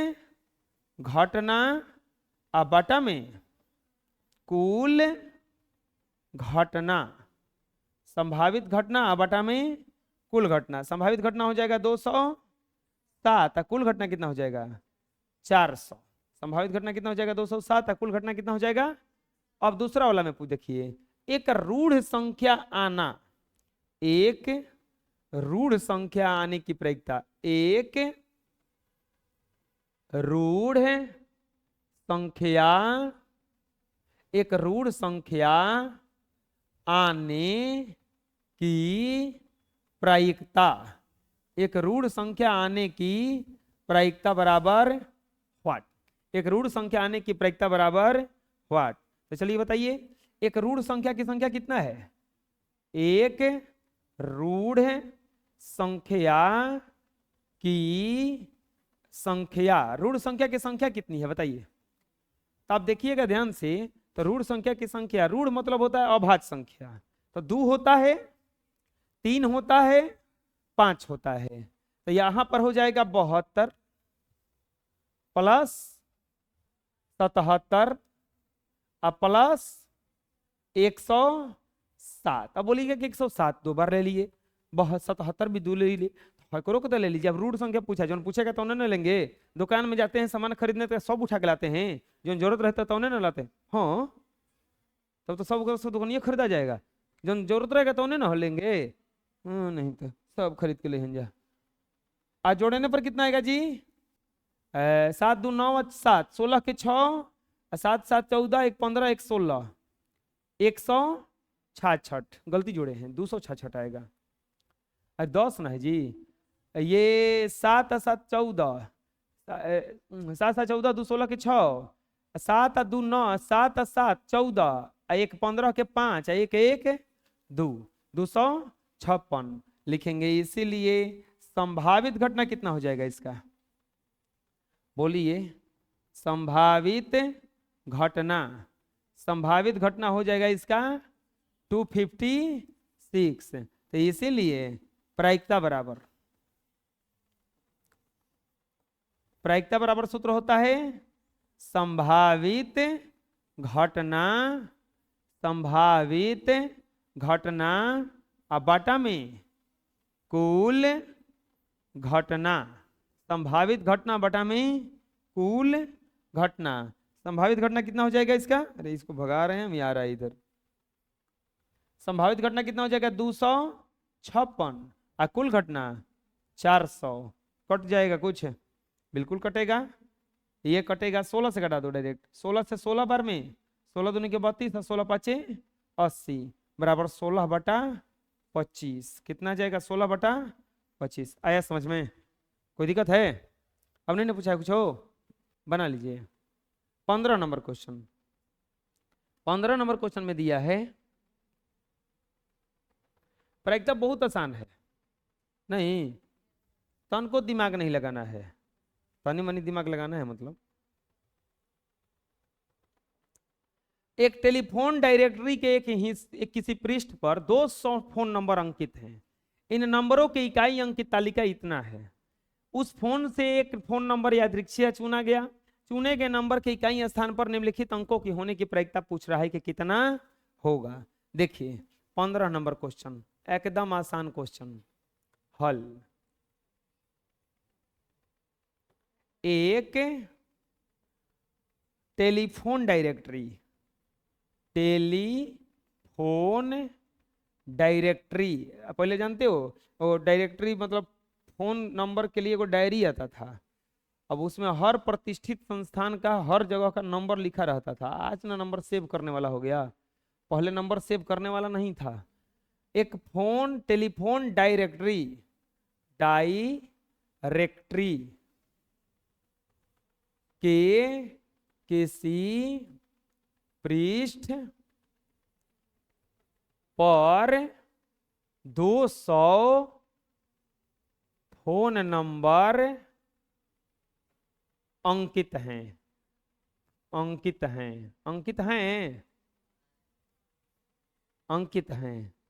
घटना बटा में कुल घटना। संभावित घटना बटा में कुल घटना। संभावित घटना हो जाएगा 207। कुल घटना कितना हो जाएगा? 400। संभावित घटना कितना हो जाएगा? 207। कुल घटना कितना हो जाएगा? अब दूसरा वाला में पूछ देखिए, एक रूढ़ संख्या आना, एक रूढ़ संख्या आने की प्रायिकता। एक रूढ़ संख्या, एक रूढ़ संख्या आने की प्रायिकता। एक रूढ़ संख्या आने की प्रायिकता बराबर व्हाट? एक रूढ़ संख्या आने की प्रायिकता बराबर व्हाट? तो चलिए बताइए, एक रूढ़ संख्या की संख्या कितना है? एक रूढ़ संख्या की संख्या, रूढ़ संख्या की संख्या कितनी है बताइए? तो आप देखिएगा ध्यान से, तो रूढ़ संख्या की संख्या, रूढ़ मतलब होता है अभाज्य संख्या। तो 2 होता है, 3 होता है, 5 होता है। तो यहां पर हो जाएगा 72 प्लस 77 प्लस 107। अब बोलिएगा कि 107 2 बार ले लिए, 77 भी 2 ले लिए, करो तो ले लीजिए। अब रूढ़ संख्या पूछा, जो पूछेगा तो उन्हें लेंगे। दुकान में जाते हैं सामान खरीदने तो सब उठा के लाते हैं, जो जरूरत रहता है तो उन्हें ना लाते। हाँ, तब तो सब दुकानिया खरीदा जाएगा। जो जरूरत रहेगा तो उन्हें ना लेंगे। नहीं तो सब खरीद के ले जा। आज जोड़ने पर कितना आएगा जी? 7 2 9 7, 16 के 6, 7 7 14, 1 15, 1 16, 166। गलती जोड़े हैं, 266 आएगा। 10 ना है जी। ये 7 7 14, 7 7 14, 2 16 के 6, 7 2 9, 7 7 14, 1 15 के 5, 1 1 2, 256 लिखेंगे। इसीलिए संभावित घटना कितना हो जाएगा इसका? बोलिए। संभावित घटना, संभावित घटना हो जाएगा इसका 256। तो इसीलिए प्रायिकता बराबर सूत्र होता है संभावित घटना और बटा में कुल घटना। संभावित घटना बटा में कुल घटना। संभावित घटना कितना हो जाएगा इसका? अरे इसको भगा रहे हैं हम, आ रहा है इधर। संभावित घटना कितना हो जाएगा? 256 और कुल घटना 400। कट जाएगा कुछ? बिल्कुल कटेगा। ये कटेगा, 16 से घटा दो डायरेक्ट। 16 से 16 बार में 16 दूनी के 32 और 16 पाँचे 80 बराबर 16/25। कितना जाएगा? 16/25। आया समझ में? कोई दिक्कत है? अब नहीं पूछा कुछ हो, बना लीजिए। 15 नंबर क्वेश्चन। 15 नंबर क्वेश्चन में दिया है, प्रायिकता बहुत आसान है, नहीं तन को दिमाग नहीं लगाना है, तनी मनी दिमाग लगाना है। मतलब एक टेलीफोन डायरेक्टरी के एक किसी पृष्ठ पर 200 फोन नंबर अंकित हैं। इन नंबरों के इकाई अंक की तालिका इतना है। उस फोन से एक फोन नंबर यादृच्छिक चुना गया। चुने गए नंबर के इकाई स्थान पर निम्नलिखित अंकों की होने की प्रायिकता पूछ रहा है कि कितना होगा। देखिए 15 नंबर क्वेश्चन एकदम आसान क्वेश्चन। हल, एक टेलीफोन डायरेक्टरी पहले जानते हो, वो डायरेक्टरी मतलब फोन नंबर के लिए वो डायरी आता था। अब उसमें हर प्रतिष्ठित संस्थान का हर जगह का नंबर लिखा रहता था। आज ना नंबर सेव करने वाला हो गया, पहले नंबर सेव करने वाला नहीं था। एक टेलीफोन डायरेक्टरी के किसी पृष्ठ पर 200 फोन नंबर अंकित हैं।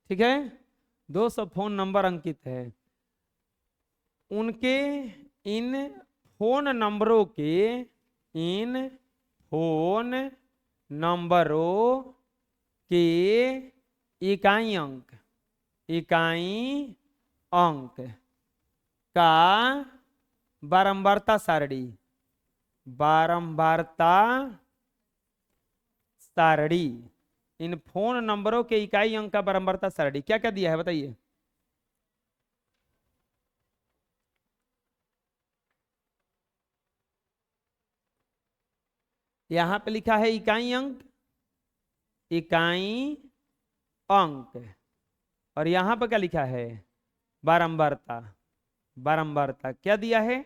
ठीक है, 200 फोन नंबर अंकित है। उनके इन फोन नंबरों के इकाई अंक का बारंबारता सारणी। इन फोन नंबरों के इकाई अंक का बारंबारता सारणी क्या क्या दिया है बताइए? यहां पे लिखा है इकाई अंक, और यहां पर क्या लिखा है? बारंबारता क्या दिया है?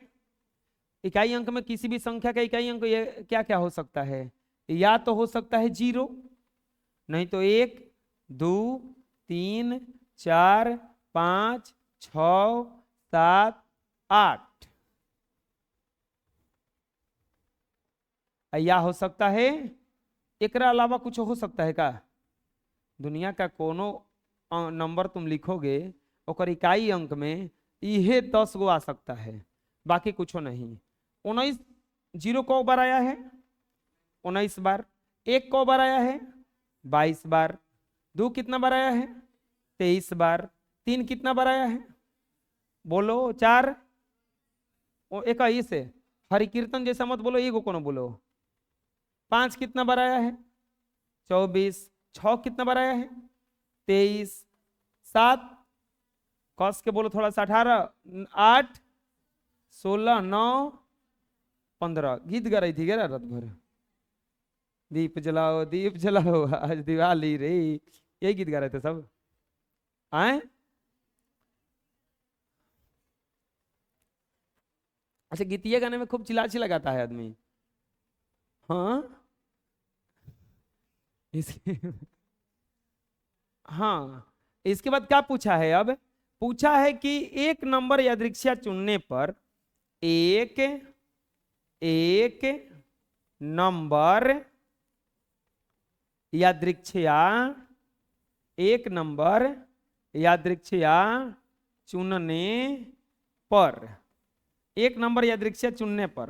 इकाई अंक में किसी भी संख्या का इकाई अंक ये क्या क्या हो सकता है? या तो हो सकता है 0, नहीं तो 1 2 3 4 5 6 7 8। या हो सकता है, एकरा अलावा कुछ हो सकता है का? दुनिया का कोनो नंबर तुम लिखोगे और इकाई अंक में इहे 10 गो आ सकता है, बाकी कुछ नहीं। 19 0 को बार आया है 19 बार, 1 को बार आया है 22 बार, 2 कितना बार आया है 23 बार, 3 कितना बार आया है बोलो 4, ओ 21 है। हरि कीर्तन जैसा मत बोलो, एगो कोनो बोलो। 5 कितना बार आया है? 24। 6 कितना बार आया है? 23। 7 कस के बोलो थोड़ा सा, 18। 8 16 9 15। गीत गा रही थी क्या रात भर? दीप जलाओ दीप जलाओ आज दिवाली रे, यही गीत गा रहे थे सब आए। अच्छा, गीतिया गाने में खूब चिल्ला चिल्ला गाता है आदमी। हाँ इसके हाँ, इसके बाद क्या पूछा है? अब पूछा है कि एक नंबर यादृच्छिक चुनने पर एक एक नंबर यादृच्छिया, एक नंबर यादृच्छिया चुनने पर, एक नंबर यादृच्छिक चुनने पर,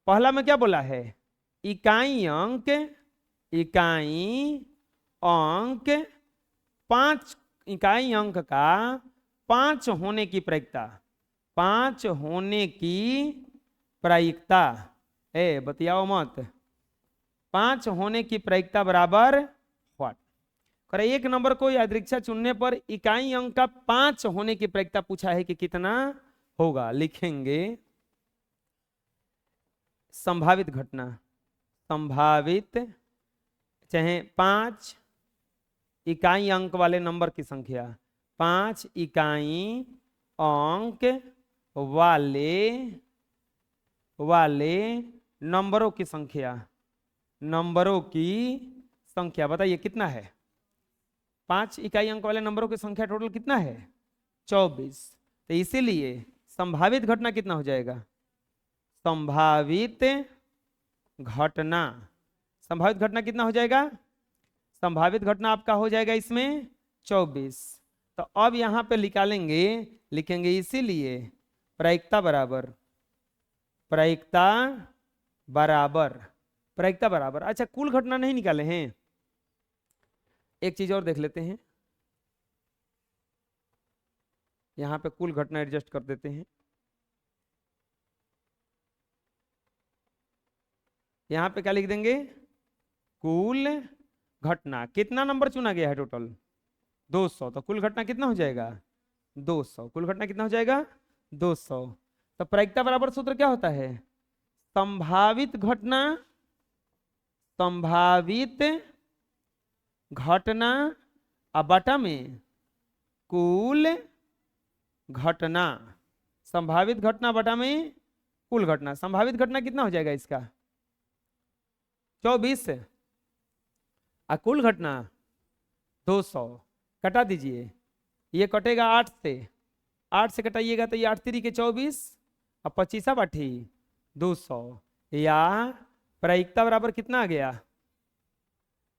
पहला में क्या बोला है? इकाई अंक, इकाई अंक 5, इकाई अंक का 5 होने की प्रायिकता, 5 होने की प्रायिकता, बतियाओ मत, 5 होने की प्रायिकता बराबर व्हाट? कर एक नंबर को यादृच्छिक चुनने पर इकाई अंक का 5 होने की प्रायिकता पूछा है कि कितना होगा। लिखेंगे संभावित घटना, संभावित चाहे 5 इकाई अंक वाले नंबर की संख्या, 5 इकाई अंक वाले नंबरों की संख्या, नंबरों की संख्या बताइए कितना है? 5 इकाई अंक वाले नंबरों की संख्या टोटल कितना है? 24। तो इसीलिए संभावित घटना कितना हो जाएगा? संभावित घटना, संभावित घटना कितना हो जाएगा? संभावित घटना आपका हो जाएगा इसमें 24। तो अब यहां पे निकालेंगे, लिखेंगे इसीलिए प्रायिकता बराबर, प्रायिकता बराबर, प्रायिकता बराबर। अच्छा, कुल घटना नहीं निकाले हैं, एक चीज और देख लेते हैं, यहां पे कुल घटना एडजस्ट कर देते हैं। यहां पे क्या लिख देंगे? कुल घटना, कितना नंबर चुना गया है टोटल? 200। तो कुल घटना कितना हो जाएगा? 200। कुल घटना कितना हो जाएगा? 200। तो प्रायिकता बराबर सूत्र क्या होता है? संभावित घटना, संभावित घटना बटा में कुल घटना, संभावित घटना बटा में कुल घटना। संभावित घटना कितना हो जाएगा इसका? 24। कुल घटना 200। कटा दीजिए, ये कटेगा 8 से, 8 से कटाइएगा तो ये 8 3 के 24 और 25 बाठी 200, या प्रायिकता बराबर कितना आ गया?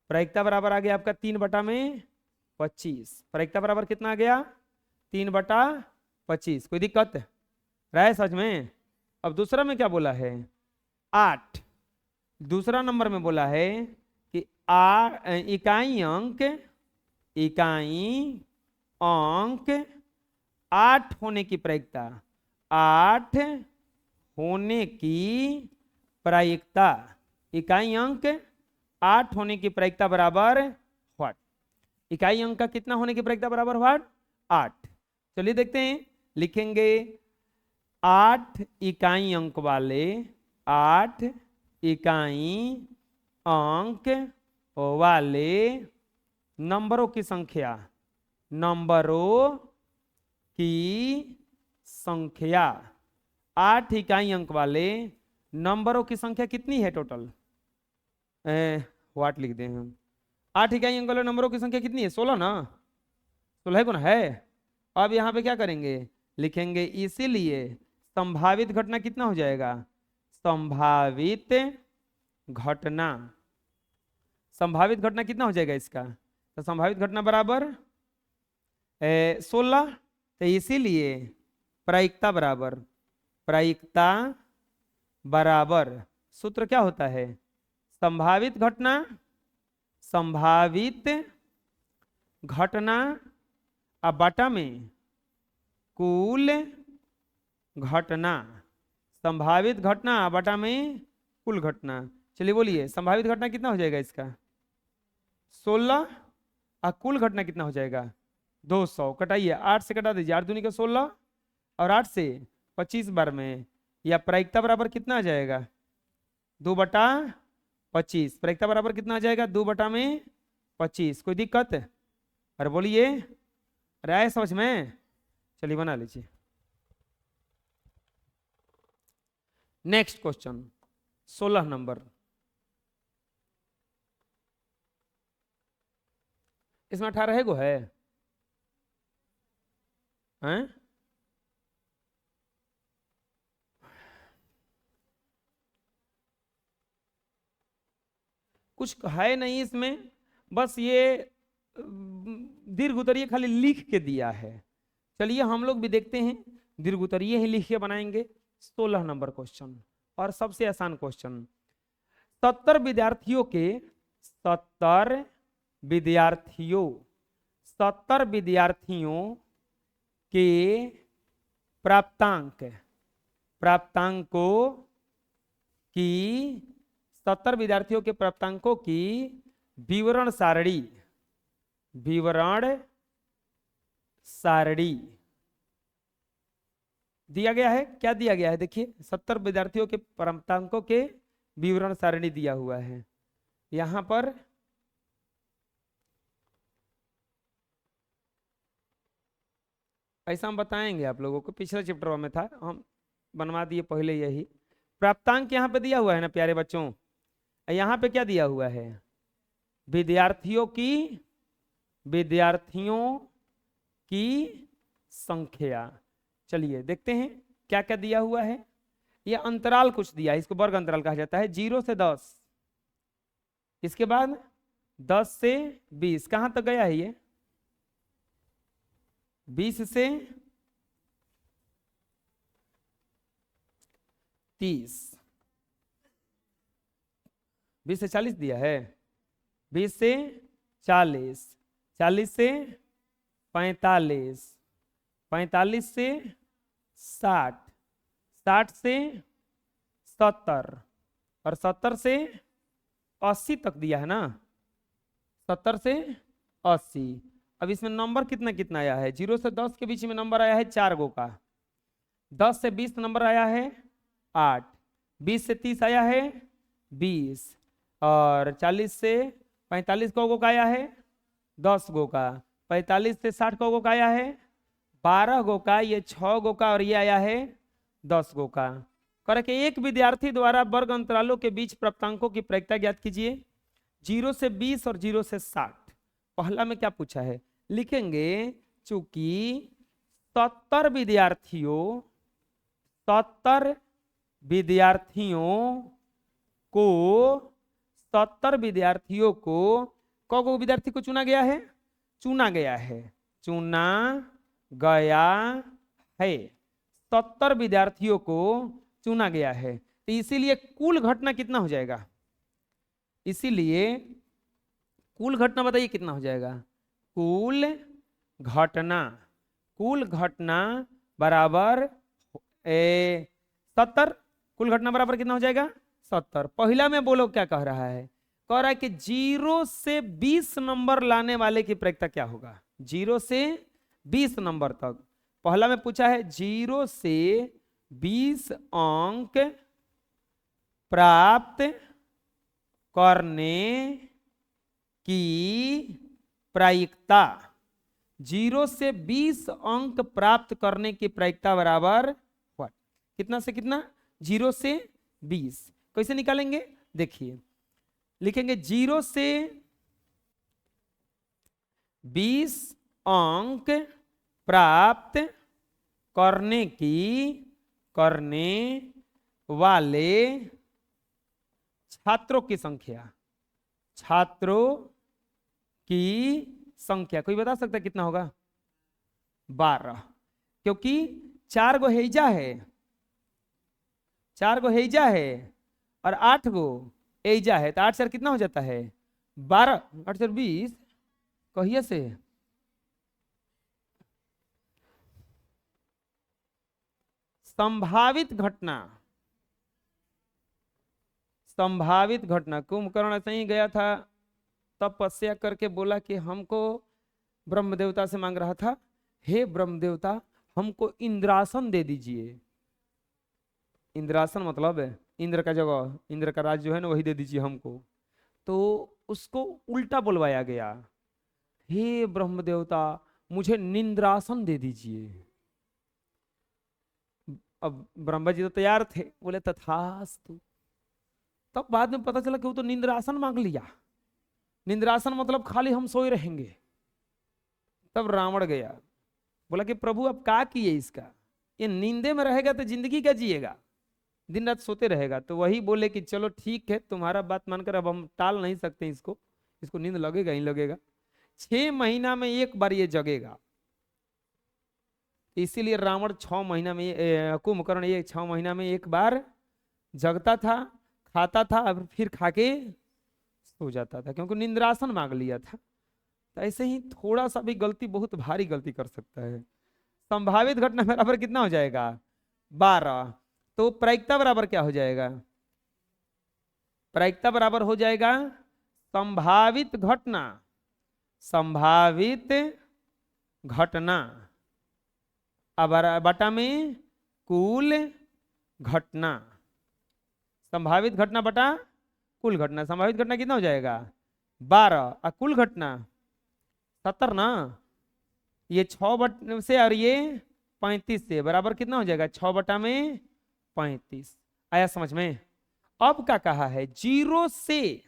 प्रायिकता बराबर आ गया आपका 3 बटा में 25। प्रायिकता बराबर कितना आ गया? 3 बटा 25। कोई दिक्कत रहा है समझ में? अब दूसरा में क्या बोला है? 8। दूसरा नंबर में बोला है कि इकाई अंक, इकाई अंक 8 होने की प्रायिकता, 8 होने की प्रायिकता, इकाई अंक 8 होने की प्रायिकता बराबर व्हाट? इकाई अंक का कितना होने की प्रायिकता बराबर व्हाट? 8। चलिए देखते हैं, लिखेंगे 8 इकाई अंक वाले, 8 इकाई अंक वाले नंबरों की संख्या, नंबरों की संख्या, 8 इकाई अंक वाले नंबरों की संख्या कितनी है टोटल? वाट लिख दें हम, 8 इकाई अंक वाले नंबरों की संख्या कितनी है? 16 ना? 16 गुना है। अब यहां पे क्या करेंगे? लिखेंगे इसीलिए संभावित घटना कितना हो जाएगा? संभावित घटना, संभावित घटना कितना हो जाएगा इसका? तो संभावित घटना बराबर 16। तो इसीलिए प्रायिकता बराबर, प्रायिकता बराबर सूत्र क्या होता है? संभावित घटना, संभावित घटना बटा में कुल घटना, संभावित घटना बटा में कुल घटना। चलिए बोलिए संभावित घटना कितना हो जाएगा इसका 16 और कुल घटना कितना हो जाएगा 200। कटाइए 8 से कटा दीजिए, 8 दूनी का 16 और 8 से 25 बार में, या प्रायिकता बराबर कितना आ जाएगा 2/25। प्रायिकता बराबर कितना आ जाएगा 2/25। कोई दिक्कत? अरे बोलिए, अरे आए समझ में? चलिए बना लीजिए। Next question 16 number. इसमें 18 गो है, हैं? कुछ है नहीं इसमें, बस ये दीर्घ उत्तरीय खाली लिख के दिया है। चलिए हम लोग भी देखते हैं, दीर्घ उत्तरीय ही लिख के बनाएंगे। 16 नंबर क्वेश्चन और सबसे आसान क्वेश्चन। 70 विद्यार्थियों के 70 विद्यार्थियों 70 विद्यार्थियों के प्राप्तांकों की 70 विद्यार्थियों के प्राप्तांकों की विवरण सारणी दिया गया है। क्या दिया गया है देखिए, 70 विद्यार्थियों के प्राप्तांकों के विवरण सारणी दिया हुआ है। यहां पर ऐसा हम बताएंगे आप लोगों को, पिछले चैप्टर में था, हम बनवा दिए पहले यही। प्राप्तांक यहां पे दिया हुआ है ना प्यारे बच्चों, यहां पे क्या दिया हुआ है विद्यार्थियों की संख्या। चलिए देखते हैं क्या क्या दिया हुआ है। यह अंतराल कुछ दिया है, इसको वर्ग अंतराल कहा जाता है। 0 से 10, इसके बाद 10 से 20, कहां तक गया है ये 20 से 30, 20 से 40 दिया है, 20 से 40, 40 से 45, 45 से 60, 60 से 70 और 70 से 80 तक दिया है ना, 70 से 80। अब इसमें नंबर कितना कितना आया है, 0 से 10 के बीच में नंबर आया है 4 गो का, 10 से 20 नंबर आया है 8, 20 से 30 आया है 20 और 40 से 45 गो का आया है 10 गो का, 45 से 60 गो का आया है 12 गो का, ये 6 गो का और ये आया है 10 गो का। करके एक विद्यार्थी द्वारा वर्ग अंतरालों के बीच प्राप्तांकों की प्रायिकता ज्ञात कीजिए। 0 से 20 और 0 से 60। पहला में क्या पूछा है, लिखेंगे चूंकि 70 विद्यार्थियों को 70 विद्यार्थियों को को विद्यार्थी को चुना गया है 70 विद्यार्थियों को चुना गया है। तो इसीलिए कुल घटना कितना हो जाएगा, इसीलिए कुल घटना बताइए कितना हो जाएगा, कुल घटना बराबर 70। कुल घटना बराबर कितना हो जाएगा 70। पहला में बोलो क्या कह रहा है, कह रहा है कि 0 से 20 नंबर लाने वाले की प्रायिकता क्या होगा, 0 से 20 नंबर तक। पहला में पूछा है 0 से 20 अंक प्राप्त करने की प्रायिकता, 0 से 20 अंक प्राप्त करने की प्रायिकता बराबर कितना से कितना, 0 से 20। कैसे निकालेंगे देखिए, लिखेंगे 0 से 20 अंक प्राप्त करने वाले छात्रों की संख्या कोई बता सकता है कितना होगा, 12, क्योंकि 4 गो हेजा है, 4 गो हेजा है और 8 गो एजा है, तो 8 4 कितना हो जाता है 12, 8 4 20। कहिए से संभावित घटना, संभावित घटना। कुंभकर्ण ऐसे ही गया था, तपस्या करके बोला कि हमको, ब्रह्म देवता से मांग रहा था, हे ब्रह्म देवता हमको इंद्रासन दे दीजिए। इंद्रासन मतलब है इंद्र का जगह, इंद्र का राज जो है ना वही दे दीजिए हमको। तो उसको उल्टा बुलवाया गया, हे ब्रह्म देवता मुझे निंद्रासन दे दीजिए। अब ब्रह्मा जी तो तैयार थे, बोले तथास्तु। तब बाद में पता चला कि वो तो निंद्रासन मांग लिया। निंद्रासन मतलब खाली हम सोए रहेंगे। तब रावण गया, बोला कि प्रभु अब क्या किए इसका, ये नींदे में रहेगा तो जिंदगी क्या जिएगा, दिन रात सोते रहेगा। तो वही बोले कि चलो ठीक है तुम्हारा बात मानकर अब हम टाल नहीं सकते इसको, इसको नींद लगेगा ही लगेगा। 6 महीना में एक बार ये जगेगा। इसीलिए रावण 6 महीना में, कुंभकर्ण ये 6 महीना में एक बार जगता था, खाता था और फिर खाके सो जाता था, क्योंकि निंद्रासन मांग लिया था। तो ऐसे ही थोड़ा सा भी गलती बहुत भारी गलती कर सकता है। संभावित घटना बराबर कितना हो जाएगा 12। तो प्रायिकता बराबर क्या हो जाएगा, प्रायिकता बराबर हो जाएगा संभावित घटना, संभावित घटना अब बटा में कुल घटना। संभावित घटना बटा कुल घटना। संभावित घटना कितना हो जाएगा 12 और कुल घटना 70 ना। ये 6 से और ये 35 से बराबर कितना हो जाएगा 6 बटा में 35। आया समझ में। अब क्या कहा है 0 से,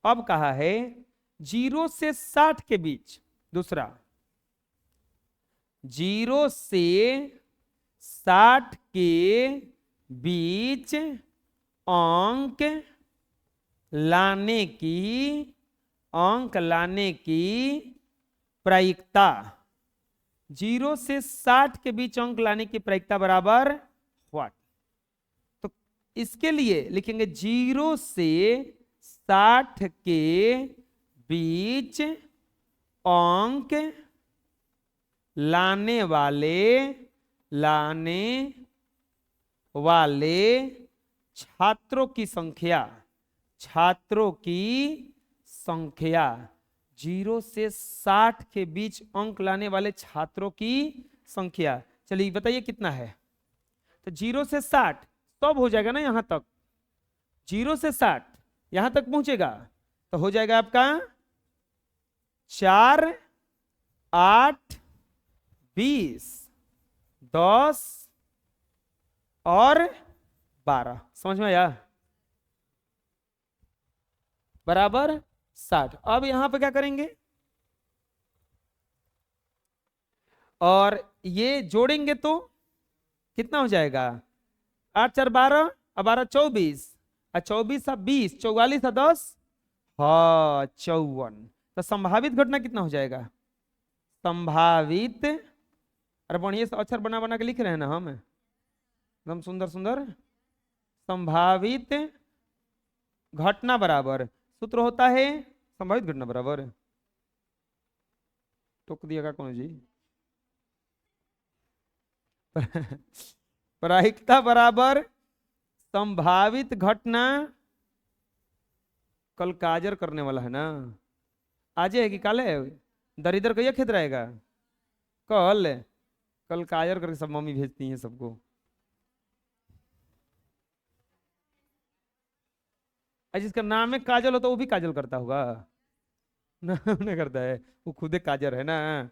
अब कहा है 0 से 60 के बीच। दूसरा 0 से 60 के बीच अंक लाने की प्रायिकता, 0 से 60 के बीच अंक लाने की प्रायिकता बराबर व्हाट। तो इसके लिए लिखेंगे 0 से 60 के बीच अंक लाने वाले छात्रों की संख्या, छात्रों की संख्या। 0 से 60 के बीच अंक लाने वाले छात्रों की संख्या। चलिए बताइए कितना है। तो 0 से 60 सब हो जाएगा ना, यहां तक 0 से 60 यहां तक पहुंचेगा तो हो जाएगा आपका 4 8 20 10 और 12। समझ में आया, बराबर 60। अब यहां पे क्या करेंगे और ये जोड़ेंगे तो कितना हो जाएगा 8 4 12 और 12 24 और 24 और 20 44 और 10 हाँ 54। तो संभावित घटना कितना हो जाएगा संभावित, अरे बढ़िया से अक्षर बना बना के लिख रहे हैं ना हम एकदम सुंदर सुंदर। संभावित घटना बराबर सूत्र होता है संभावित घटना बराबर, टोक दिया का कौन जी प्रायिकता बराबर संभावित घटना। कल काजर करने वाला है ना, आज है कि कल है, दरिद्र कहिए खेत रहेगा कल, कल काजर करके सब मम्मी भेजती हैं सबको। जिसका नाम है काजल हो तो वो भी काजल करता होगा ना, नहीं करता है, वो खुदे काजर है ना।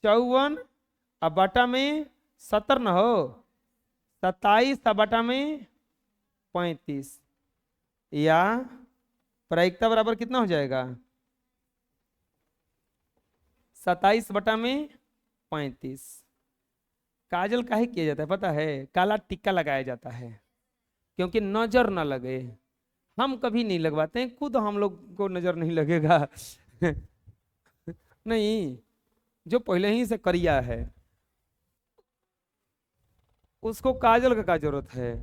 54 अब बटा में 70 ना हो, 27 अब बटा में 35, या प्रायिकता बराबर कितना हो जाएगा 27 बटा में 35। काजल काहे किया जाता है पता है, काला टिक्का लगाया जाता है क्योंकि नजर ना लगे। हम कभी नहीं लगवाते हैं, खुद हम लोग को नजर नहीं लगेगा नहीं, जो पहले ही से करिया है उसको काजल का क्या जरूरत है।